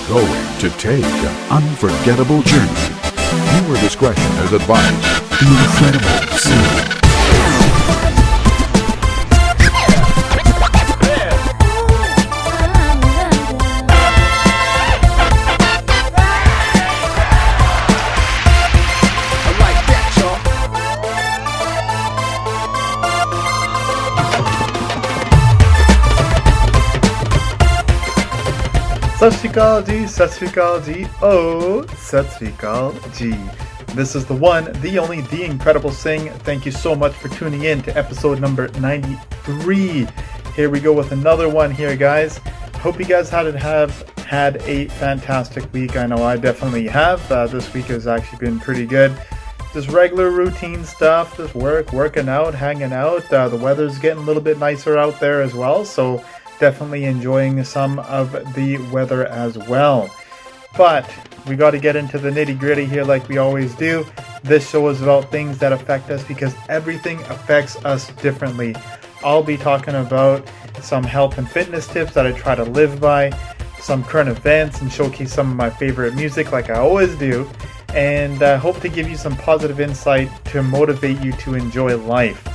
going to take an unforgettable journey. Viewer discretion is advised. The incredible Singh. Sat Shri Akal Ji, Sat Shri Akal Ji, oh, Sat Shri Akal Ji. This is the one, the only, the incredible Singh. Thank you so much for tuning in to episode number 93. Here we go with another one here, guys. Hope you guys have had a fantastic week. I know I definitely have. This week has actually been pretty good. Just regular routine stuff, just working out, hanging out. The weather's getting a little bit nicer out there as well, so definitely enjoying some of the weather as well. But we got to get into the nitty-gritty here like we always do. This show is about things that affect us because everything affects us differently. I'll be talking about some health and fitness tips that I try to live by, some current events, and showcase some of my favorite music like I always do, and hope to give you some positive insight to motivate you to enjoy life.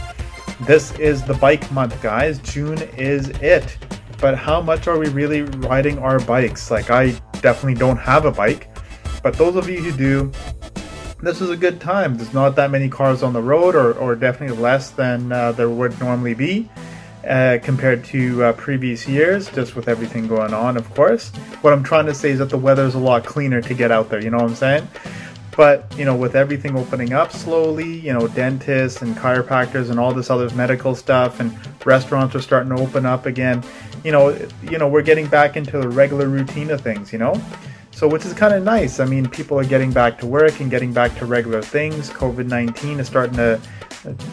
This is the bike month, guys. June is it. But how much are we really riding our bikes? Like, I definitely don't have a bike, but those of you who do, this is a good time. There's not that many cars on the road, or definitely less than there would normally be compared to previous years, just with everything going on, of course. What I'm trying to say is that the weather is a lot cleaner to get out there, you know what I'm saying? But, you know, with everything opening up slowly, you know, dentists and chiropractors and all this other medical stuff, and restaurants are starting to open up again, you know, we're getting back into the regular routine of things, you know? So, which is kind of nice. I mean, people are getting back to work and getting back to regular things. COVID-19 is starting to,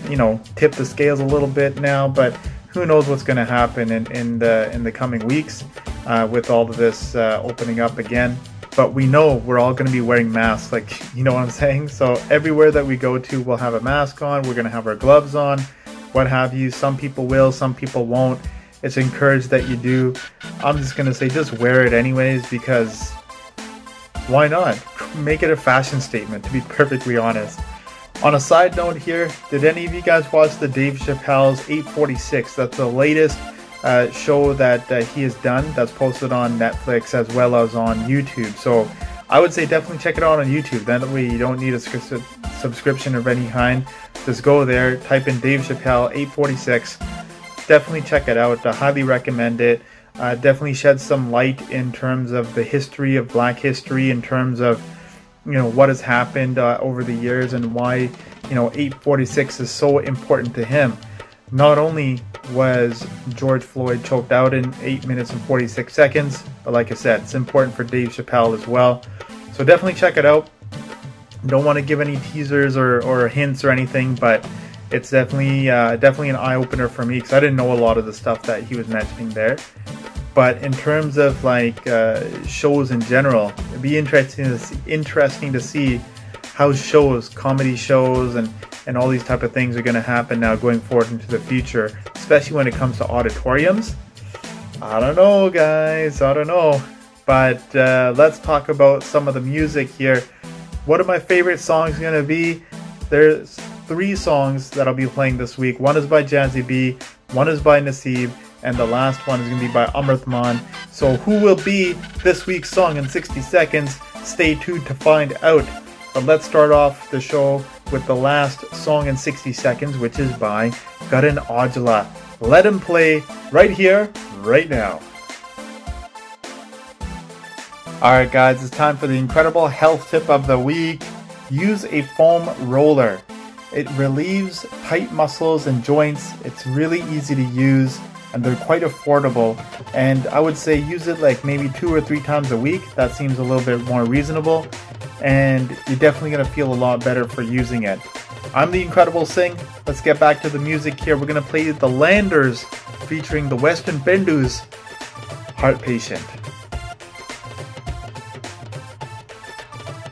you know, tip the scales a little bit now, but who knows what's going to happen in the coming weeks with all of this opening up again. But we know we're all going to be wearing masks, like, you know what I'm saying? So everywhere that we go to, we'll have a mask on, we're going to have our gloves on, what have you. Some people will, some people won't. It's encouraged that you do. I'm just going to say just wear it anyways, because why not? Make it a fashion statement, to be perfectly honest. On a side note here, did any of you guys watch the Dave Chappelle's 846? That's the latest show that he has done, that's posted on Netflix as well as on YouTube. So I would say definitely check it out on YouTube. That way you don't need a subscription of any kind. Just go there, type in Dave Chappelle 846. Definitely check it out. I highly recommend it. Definitely shed some light in terms of the history of Black history, in terms of, you know, what has happened over the years and why, you know, 846 is so important to him. Not only was George Floyd choked out in 8 minutes and 46 seconds, but like I said, it's important for Dave Chappelle as well. So definitely check it out. Don't want to give any teasers or hints or anything, but it's definitely an eye-opener for me, because I didn't know a lot of the stuff that he was mentioning there. But in terms of like shows in general, it'd be interesting to see how shows, comedy shows, and all these type of things are going to happen now going forward into the future, especially when it comes to auditoriums. I don't know, guys, I don't know. But let's talk about some of the music here. What are my favorite songs going to be? There's 3 songs that I'll be playing this week. One is by Jazzy B, one is by Nseeb, and the last one is going to be by Amrithman. So who will be this week's song in 60 seconds? Stay tuned to find out. But let's start off the show with the last song in 60 seconds, which is by Karan Aujla. Let him play right here, right now. Alright guys, it's time for the incredible health tip of the week. Use a foam roller. It relieves tight muscles and joints. It's really easy to use, and they're quite affordable. And I would say use it like maybe 2 or 3 times a week. That seems a little bit more reasonable. And you're definitely going to feel a lot better for using it. I'm the incredible Singh. Let's get back to the music here. We're going to play the Landers featuring the Western Penduz, Heart Patient.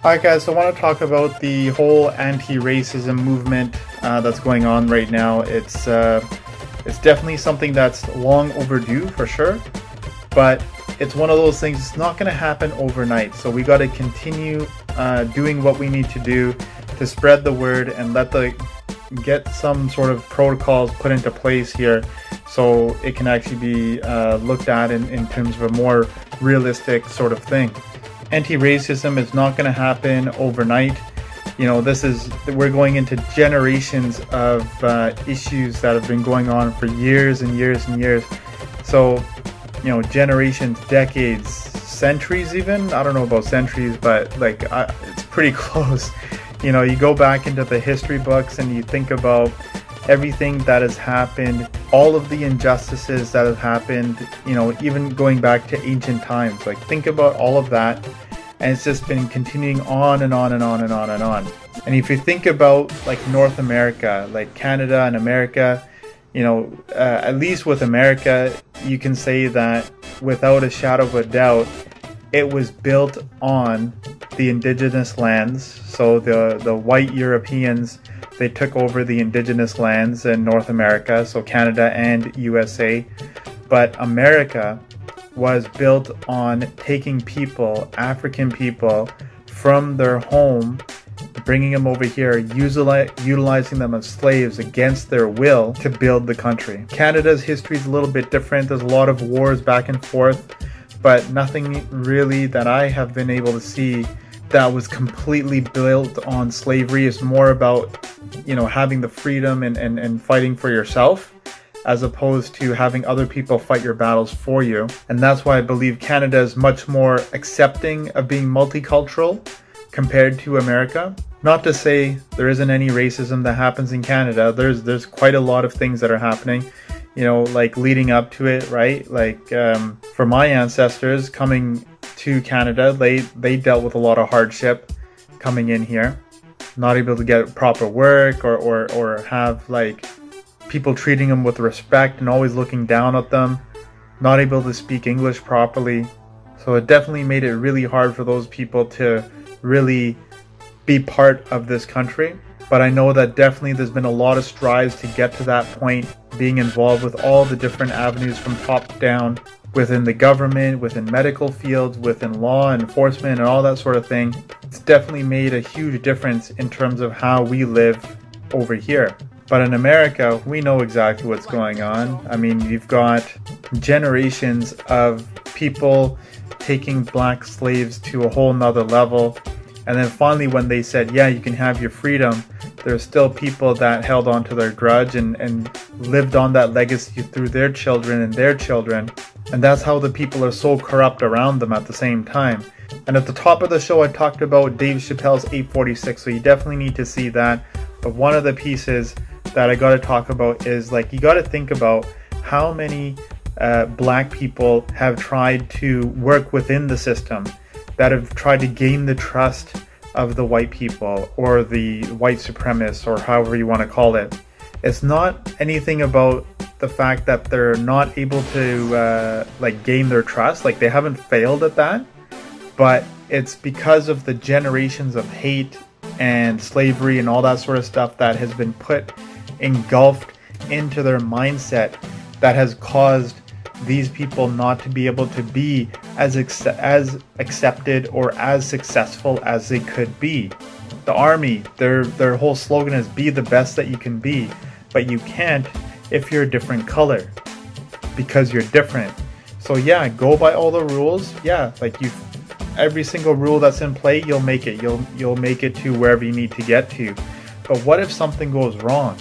Alright guys, so I want to talk about the whole anti-racism movement that's going on right now. It's definitely something that's long overdue for sure, but it's one of those things, it's not going to happen overnight. So we got to continue doing what we need to do to spread the word and get some sort of protocols put into place here, so it can actually be looked at in terms of a more realistic sort of thing. Anti-racism is not going to happen overnight. You know, we're going into generations of issues that have been going on for years and years and years. So, you know, generations, decades, centuries even. I don't know about centuries, but like it's pretty close. You know, you go back into the history books and you think about everything that has happened, all of the injustices that have happened, you know, even going back to ancient times. Like, think about all of that, and it's just been continuing on and on and on and on and on. And if you think about like North America, like Canada and America, you know, at least with America, you can say that without a shadow of a doubt, it was built on the indigenous lands. So the white Europeans, they took over the indigenous lands in North America, so Canada and USA. But America was built on taking people, African people, from their home, bringing them over here, utilizing them as slaves against their will to build the country. Canada's history is a little bit different. There's a lot of wars back and forth, but nothing really that I have been able to see that was completely built on slavery. It's more about, you know, having the freedom and fighting for yourself, as opposed to having other people fight your battles for you. And that's why I believe Canada is much more accepting of being multicultural compared to America. Not to say there isn't any racism that happens in Canada. There's quite a lot of things that are happening, you know, like leading up to it, right? Like for my ancestors coming to Canada, they dealt with a lot of hardship coming in here, not able to get proper work or have like people treating them with respect and always looking down at them, not able to speak English properly. So it definitely made it really hard for those people to really be part of this country. But I know that definitely there's been a lot of strides to get to that point, being involved with all the different avenues from top down, within the government, within medical fields, within law enforcement and all that sort of thing. It's definitely made a huge difference in terms of how we live over here. But in America, we know exactly what's going on. I mean, you've got generations of people taking black slaves to a whole nother level. And then finally, when they said, yeah, you can have your freedom, there's still people that held on to their grudge and lived on that legacy through their children and their children. And that's how the people are so corrupt around them at the same time. And at the top of the show, I talked about Dave Chappelle's 846, so you definitely need to see that. But one of the pieces that I got to talk about is, like, you got to think about how many black people have tried to work within the system, that have tried to gain the trust of the white people or the white supremacists, or however you want to call it. It's not anything about the fact that they're not able to like gain their trust. Like, they haven't failed at that, but it's because of the generations of hate and slavery and all that sort of stuff that has been engulfed into their mindset, that has caused these people not to be able to be as accepted or as successful as they could be. The army, their whole slogan is be the best that you can be, but you can't if you're a different color, because you're different. So yeah, go by all the rules. Yeah, like every single rule that's in play, you'll make it. You'll make it to wherever you need to get to. But what if something goes wrong?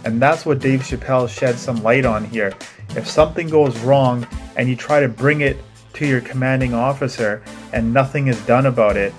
And that's what Dave Chappelle shed some light on here. If something goes wrong and you try to bring it to your commanding officer and nothing is done about it,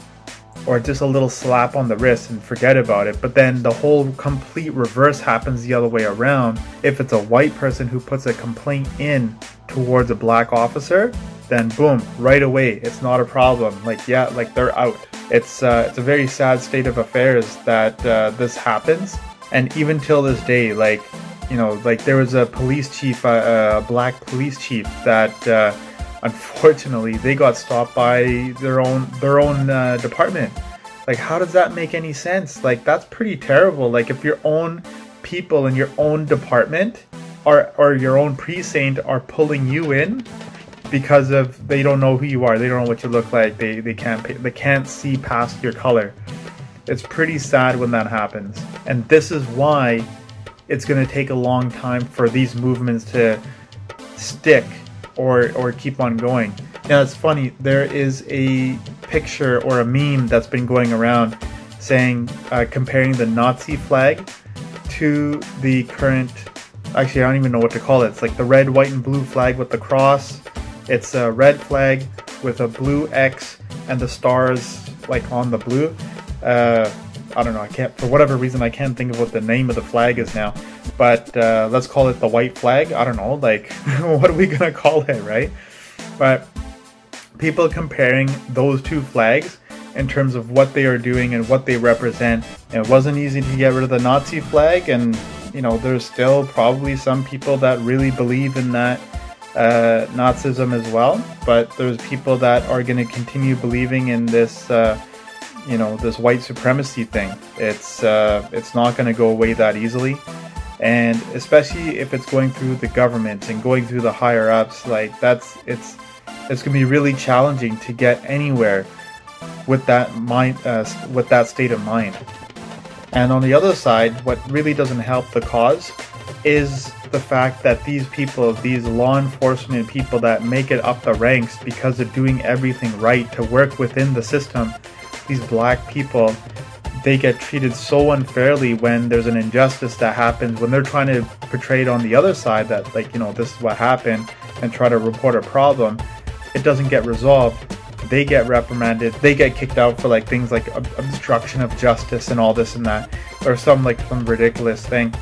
or just a little slap on the wrist and forget about it, but then the whole complete reverse happens the other way around. If it's a white person who puts a complaint in towards a black officer, then boom, right away, it's not a problem. Like, yeah, like they're out. It's a very sad state of affairs that this happens. And even till this day, like, you know, like there was a police chief, a black police chief that unfortunately they got stopped by their own department. Like, how does that make any sense? Like, that's pretty terrible. Like, if your own people in your own department or your own precinct are pulling you in, because of they don't know who you are, they don't know what you look like, they can't see past your color. It's pretty sad when that happens, and this is why it's going to take a long time for these movements to stick or keep on going. Now it's funny, there is a picture or a meme that's been going around saying comparing the Nazi flag to the current, actually I don't even know what to call it. It's like the red, white, and blue flag with the cross. It's a red flag with a blue X and the stars like on the blue. I don't know, I can't, for whatever reason I can't think of what the name of the flag is now, but let's call it the white flag. I don't know, like what are we gonna call it, right? But people comparing those two flags in terms of what they are doing and what they represent. And it wasn't easy to get rid of the Nazi flag, and you know, there's still probably some people that really believe in that Nazism as well, but there's people that are going to continue believing in this you know, this white supremacy thing. It's not going to go away that easily, and especially if it's going through the government and going through the higher ups, like it's going to be really challenging to get anywhere with that mind, with that state of mind. And on the other side, what really doesn't help the cause is the fact that these people, these law enforcement people that make it up the ranks because of doing everything right to work within the system, these black people, they get treated so unfairly when there's an injustice that happens, when they're trying to portray it on the other side that, like, you know, this is what happened, and try to report a problem. It doesn't get resolved. They get reprimanded, they get kicked out for like things like obstruction of justice and all this and that, or some ridiculous thing.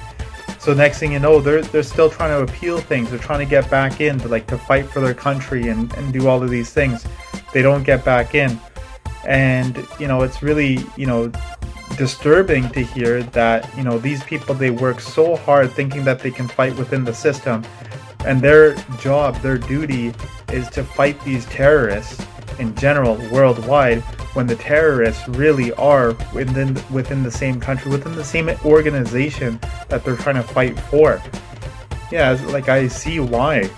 So next thing you know, they're still trying to appeal things, they're trying to get back in to fight for their country and do all of these things. They don't get back in. And you know, it's really, you know, disturbing to hear that, you know, these people, they work so hard thinking that they can fight within the system, and their job, their duty is to fight these terrorists in general worldwide, when the terrorists really are within the same country, within the same organization that they're trying to fight for. Yeah, like I see why,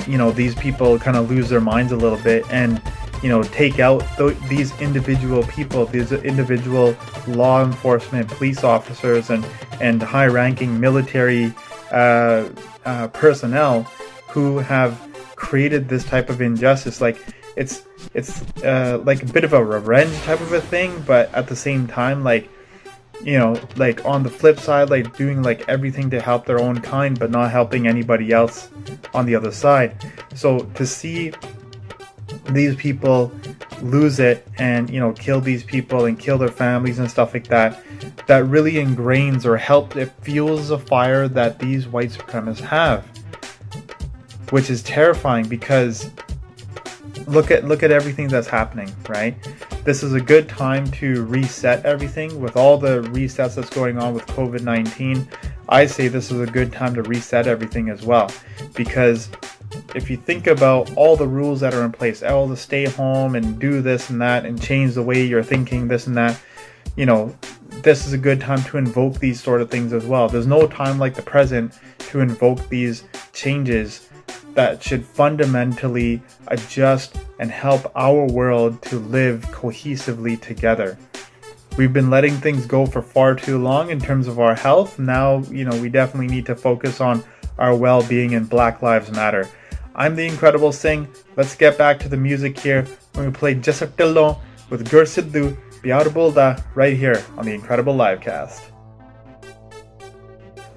you know, these people kind of lose their minds a little bit and, you know, take out these individual people, these individual law enforcement, police officers, and high-ranking military personnel who have created this type of injustice. Like it's like a bit of a revenge type of a thing, but at the same time, like, you know, like on the flip side, like doing like everything to help their own kind, but not helping anybody else on the other side. So to see these people lose it and, you know, kill these people and kill their families and stuff like that, that really ingrains or it fuels a fire that these white supremacists have, which is terrifying, because look at everything that's happening, right? This is a good time to reset everything. With all the resets that's going on with COVID-19, I say this is a good time to reset everything as well, because if you think about all the rules that are in place, all the stay home and do this and that and change the way you're thinking, this and that, you know, this is a good time to invoke these sort of things as well. There's no time like the present to invoke these changes that should fundamentally adjust and help our world to live cohesively together. We've been letting things go for far too long in terms of our health. Now, you know, we definitely need to focus on our well-being, and Black Lives Matter. I'm the Incredible Singh. Let's get back to the music here. We're going to play Jassa Dhillon with Sidhu, Pyar Bolda, right here on the Incredible Livecast.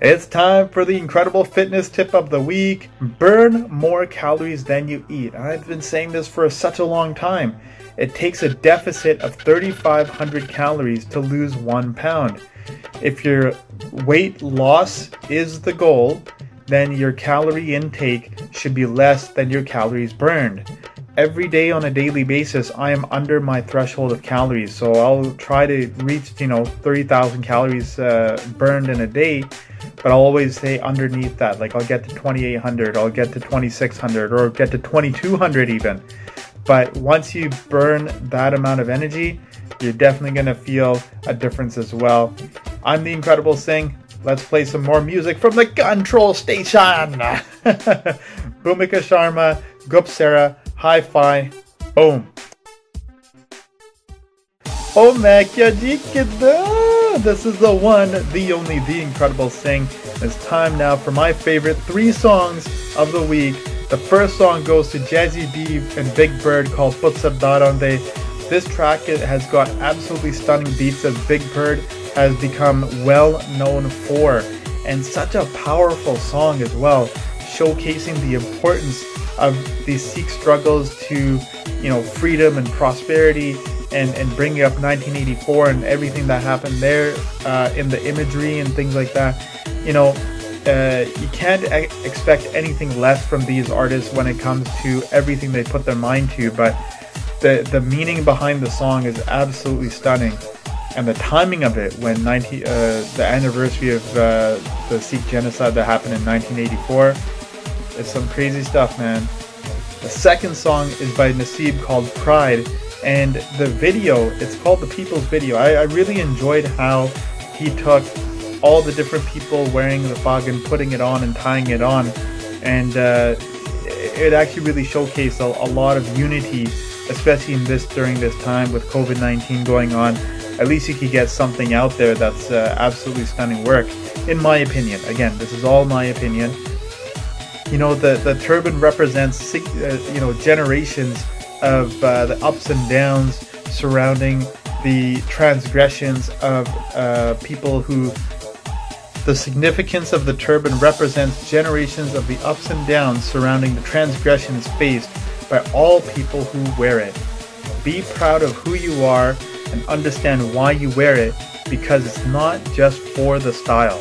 It's time for the incredible fitness tip of the week. Burn more calories than you eat. I've been saying this for such a long time. It takes a deficit of 3,500 calories to lose 1 pound. If your weight loss is the goal, then your calorie intake should be less than your calories burned. Every day on a daily basis, I am under my threshold of calories. So I'll try to reach, you know, 30,000 calories burned in a day. But I'll always say underneath that, like I'll get to 2,800, I'll get to 2,600, or get to 2,200 even. But once you burn that amount of energy, you're definitely going to feel a difference as well. I'm the Incredible Singh. let's play some more music from the control station. Bhumika Sharma, Gupsera, Hi-Fi, boom. Oh मैं क्या जी किधर? This is the one, the only, the incredible Singh. It's time now for my favorite 3 songs of the week. The first song goes to Jazzy B and Big Bird called Put Sabdarande. This track has got absolutely stunning beats that Big Bird has become well known for, and such a powerful song as well, showcasing the importance of these Sikh struggles to, you know, freedom and prosperity, and bringing up 1984 and everything that happened there in the imagery and things like that. You know, you can't expect anything less from these artists when it comes to everything they put their mind to, but the meaning behind the song is absolutely stunning. And the timing of it, when the anniversary of the Sikh genocide that happened in 1984, it's some crazy stuff, man. The second song is by Nseeb called Pride, and the video, it's called The People's Video. I really enjoyed how he took all the different people wearing the pag and putting it on and tying it on, and it actually really showcased a lot of unity, especially during this time with COVID-19 going on. At least you could get something out there that's absolutely stunning work, in my opinion. Again, this is all my opinion. You know, the turban represents you know, generations of the ups and downs surrounding the transgressions of people who... The significance of the turban represents generations of the ups and downs surrounding the transgressions faced by all people who wear it. Be proud of who you are and understand why you wear it, because it's not just for the style.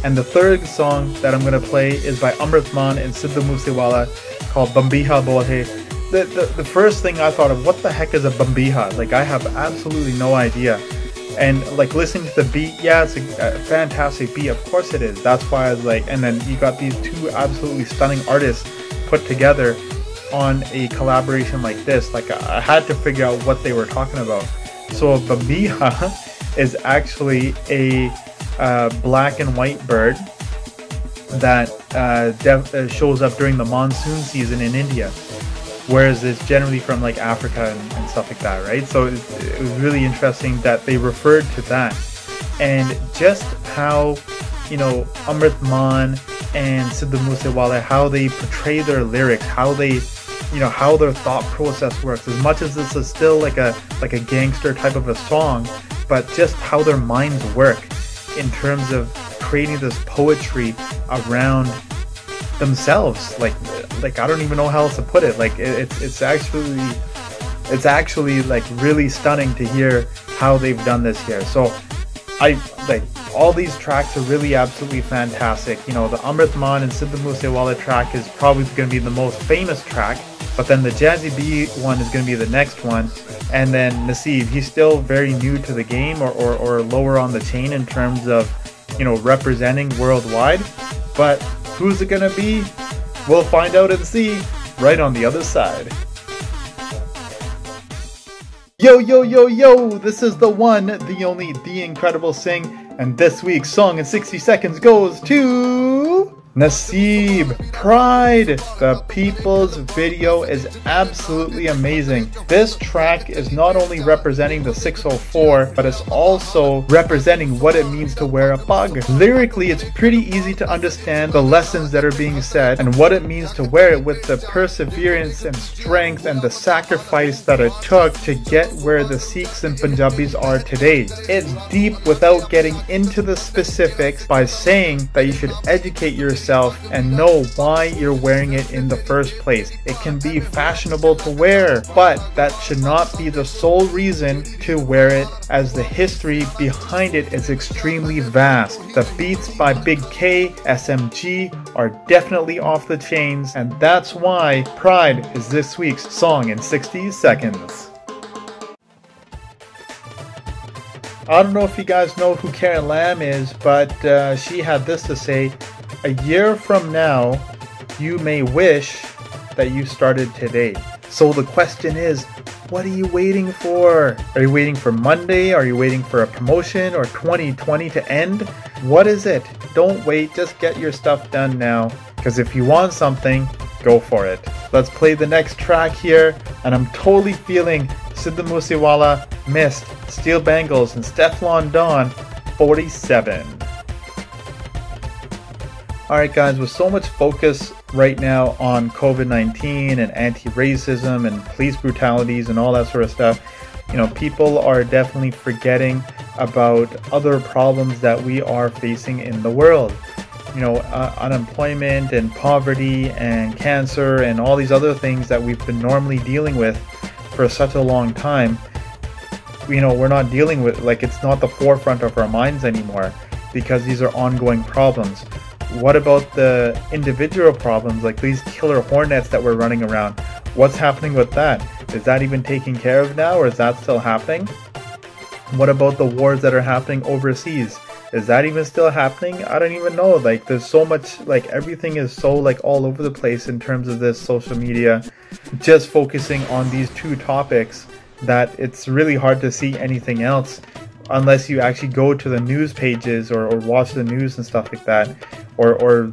And the third song that I'm going to play is by Amrit Maan and Sidhu Moosewala called Bambiha Bolhe. The first thing I thought of, what the heck is a Bambiha? Like, I have absolutely no idea. And like listening to the beat, yeah, it's a fantastic beat, of course it is. That's why I was like, and then you got these 2 absolutely stunning artists put together on a collaboration like this. Like, I had to figure out what they were talking about. So a Bambiha is actually a black and white bird that shows up during the monsoon season in India, whereas it's generally from like Africa and stuff like that, right? So it was really interesting that they referred to that, and just how, you know, Amrit Maan and Sidhu Moosewala, how they portray their lyrics, how they, you know, how their thought process works. As much as this is still like a gangster type of a song, but just how their minds work in terms of creating this poetry around themselves. Like I don't even know how else to put it. Like it's actually like really stunning to hear how they've done this here. So I like all these tracks are really absolutely fantastic. You know, the Amrit Maan and Sidhu Moosewala track is probably going to be the most famous track, but then the Jazzy B one is going to be the next one, and then Nseeb, he's still very new to the game, or lower on the chain in terms of, you know, representing worldwide. But who's it gonna be? We'll find out and see right on the other side. Yo, yo, yo, yo! This is the one, the only, the incredible Singh, and this week's song in 60 seconds goes to... Nseeb, Pride. The People's Video is absolutely amazing. This track is not only representing the 604, but it's also representing what it means to wear a pag. Lyrically, it's pretty easy to understand the lessons that are being said and what it means to wear it, with the perseverance and strength and the sacrifice that it took to get where the Sikhs and Punjabis are today. It's deep without getting into the specifics by saying that you should educate yourself and know why you're wearing it in the first place. It can be fashionable to wear, but that should not be the sole reason to wear it, as the history behind it is extremely vast. The beats by Big K, SMG are definitely off the chains, and that's why Pride is this week's song in 60 seconds. I don't know if you guys know who Karen Lamb is, but she had this to say: a year from now, you may wish that you started today. So the question is, what are you waiting for? Are you waiting for Monday? Are you waiting for a promotion or 2020 to end? What is it? Don't wait, just get your stuff done now. Because if you want something, go for it. Let's play the next track here, and I'm totally feeling Sidhu Moosewala, Mist, Steel Bangles, and Stefflon Don, 47. Alright guys, with so much focus right now on COVID-19 and anti-racism and police brutalities and all that sort of stuff, people are definitely forgetting about other problems that we are facing in the world. Unemployment and poverty and cancer and all these other things that we've been normally dealing with for such a long time. We're not dealing with, it's not the forefront of our minds anymore because these are ongoing problems. What about the individual problems, like these killer hornets that we're running around? What's happening with that? Is that even taken care of now, or is that still happening? What about the wars that are happening overseas? Is that even still happening? I don't even know. There's so much, everything is so all over the place in terms of this social media, just focusing on these two topics, that it's really hard to see anything else unless you actually go to the news pages or watch the news and stuff like that, or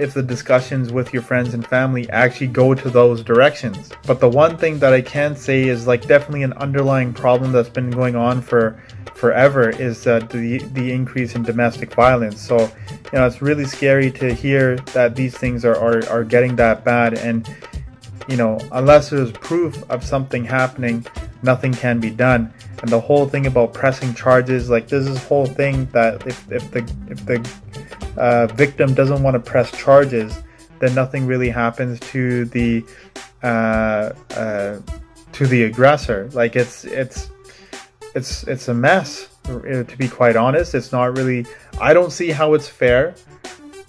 if the discussions with your friends and family actually go to those directions. But the one thing that I can say is definitely an underlying problem that's been going on for forever is the increase in domestic violence. So it's really scary to hear that these things are getting that bad, and unless there's proof of something happening, nothing can be done. And the whole thing about pressing charges, there's this whole thing that if the victim doesn't want to press charges, then nothing really happens to the aggressor. It's a mess, to be quite honest. It's not really, I don't see how it's fair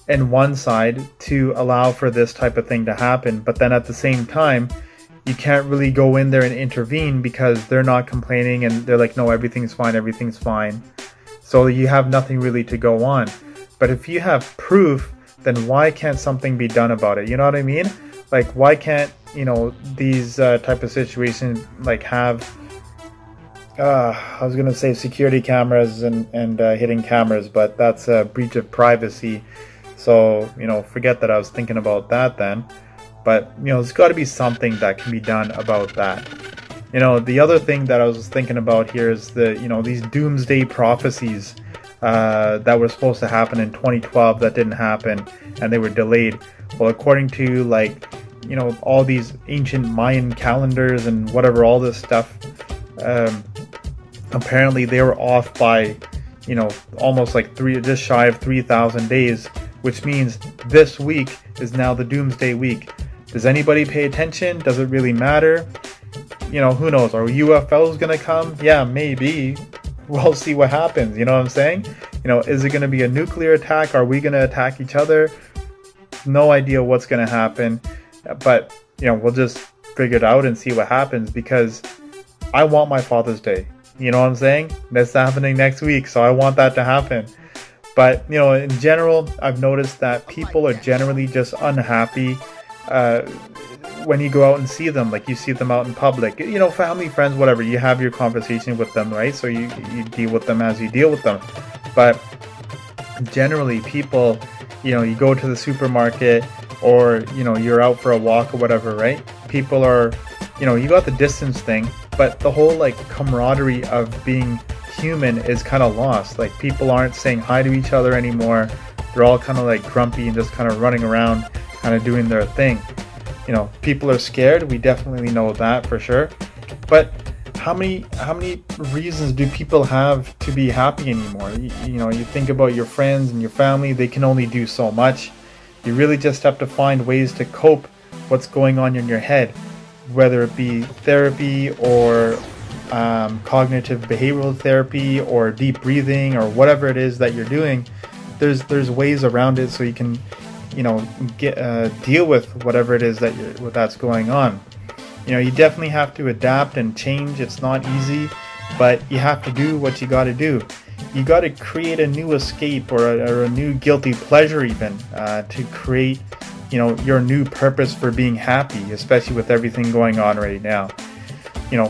in one side to allow for this type of thing to happen, but then at the same time you can't really go in there and intervene because they're not complaining and they're like, no, everything's fine. So you have nothing really to go on. But if you have proof, then why can't something be done about it? You know what I mean? Why can't these type of situations have I was gonna say security cameras and hidden cameras, but that's a breach of privacy. So forget that I was thinking about that then. But there's got to be something that can be done about that. The other thing that I was thinking about here is these doomsday prophecies that were supposed to happen in 2012 that didn't happen, and they were delayed. Well, according to all these ancient Mayan calendars and whatever, all this stuff, apparently they were off by almost just shy of 3,000 days, which means this week is now the doomsday week. Does anybody pay attention? Does it really matter? Who knows? Are UFOs gonna come? Yeah, maybe. We'll see what happens. You know what I'm saying? Is it gonna be a nuclear attack? Are we gonna attack each other? No idea what's gonna happen. But we'll just figure it out and see what happens, because I want my Father's Day. You know what I'm saying? That's happening next week, so I want that to happen. But in general, I've noticed that people are generally just unhappy when you go out and see them. You see them out in public, family, friends, whatever, you have your conversation with them, right? So you deal with them as you deal with them. But generally people, you go to the supermarket, or you're out for a walk or whatever, right? People are, you got the distance thing, but the whole camaraderie of being human is kind of lost. People aren't saying hi to each other anymore. They're all kind of grumpy and just kind of running around, kind of doing their thing. People are scared. We definitely know that for sure. But how many reasons do people have to be happy anymore? You think about your friends and your family. They can only do so much. You really just have to find ways to cope what's going on in your head, whether it be therapy or cognitive behavioral therapy or deep breathing or whatever it is that you're doing. There's ways around it so you can deal with whatever it is that's going on. You definitely have to adapt and change. It's not easy, but you have to do what you got to do. You got to create a new escape or a new guilty pleasure even to create your new purpose for being happy, especially with everything going on right now.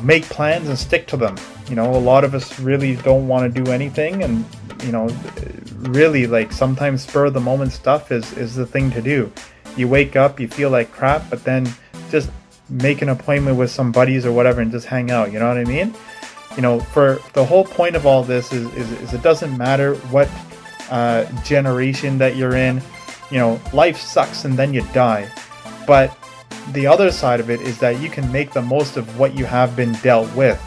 Make plans and stick to them. A lot of us really don't want to do anything, and really, like, sometimes spur of the moment stuff is the thing to do. You wake up, you feel like crap, but then just make an appointment with some buddies or whatever and just hang out, you know what I mean? You know, for the whole point of all this is it doesn't matter what generation that you're in. You know, life sucks and then you die. But the other side of it is that you can make the most of what you have been dealt with.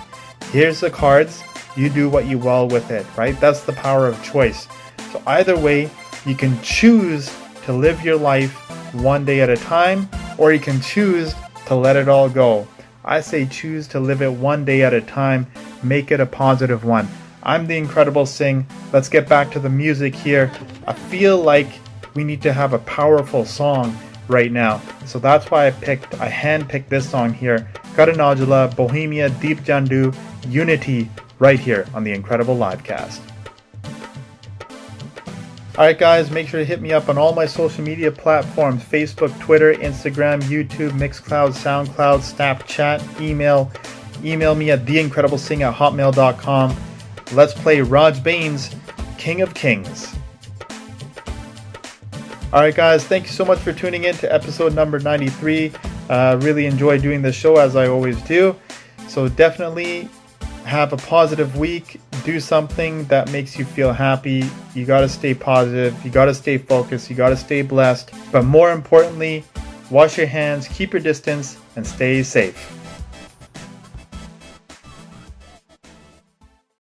Here's the cards, you do what you will with it, right? That's the power of choice. So either way, you can choose to live your life one day at a time, or you can choose to let it all go. I say choose to live it one day at a time, make it a positive one. I'm the Incredible Singh. Let's get back to the music here. I feel like we need to have a powerful song right now. So that's why I handpicked this song here. Karan Aujla, Bohemia, Deep Jandu, Unity, right here on the Incredible Livecast. Alright guys, make sure to hit me up on all my social media platforms: Facebook, Twitter, Instagram, YouTube, Mixcloud, Soundcloud, Snapchat, email me at theincrediblesing@hotmail.com. Let's play Raj Bain's King of Kings. Alright guys, thank you so much for tuning in to episode number 93. Really enjoy doing this show, as I always do. So definitely have a positive week. Do something that makes you feel happy. You got to stay positive. You got to stay focused. You got to stay blessed. But more importantly, wash your hands, keep your distance, and stay safe.